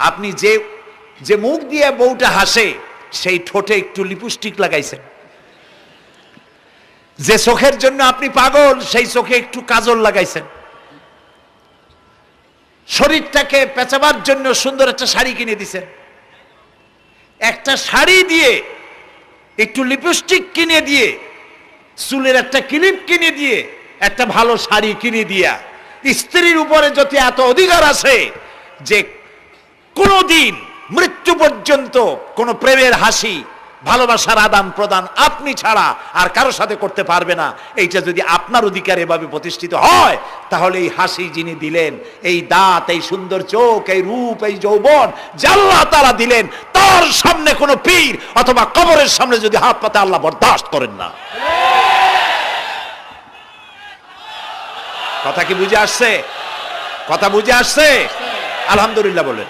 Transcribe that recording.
আপনি যে যে মুখ দিয়ে বউটা হাসে সেই ঠোঁটে একটু লিপস্টিক লাগাইছেন, যে চোখের জন্য আপনি পাগল সেই চোখে একটু কাজল লাগাইছেন, শরীরটাকে পেঁচাবার জন্য সুন্দর একটা শাড়ি কিনে দিছেন। একটা শাড়ি দিয়ে, একটু লিপস্টিক কিনে দিয়ে, চুলের একটা ক্লিপ কিনে দিয়ে, একটা ভালো শাড়ি কিনে দিয়া স্ত্রীর উপরে যদি এত অধিকার আছে যে কোনদিন মৃত্যু পর্যন্ত কোন প্রেমের হাসি, ভালোবাসার আদান প্রদান আপনি ছাড়া আর কারো সাথে করতে পারবে না, এইটা যদি আপনার অধিকার এভাবে প্রতিষ্ঠিত হয়, তাহলে এই হাসি যিনি দিলেন, এই দাঁত, এই সুন্দর চোখ, এই রূপ, এই যৌবন যে আল্লাহ তাআলা দিলেন, তার সামনে কোনো পীর অথবা কবরের সামনে যদি হাত পাতে আল্লাহ বরদাস্ত করেন না। কথা কি বুঝে আসছে? কথা বুঝে আসছে? আলহামদুলিল্লাহ বলেন।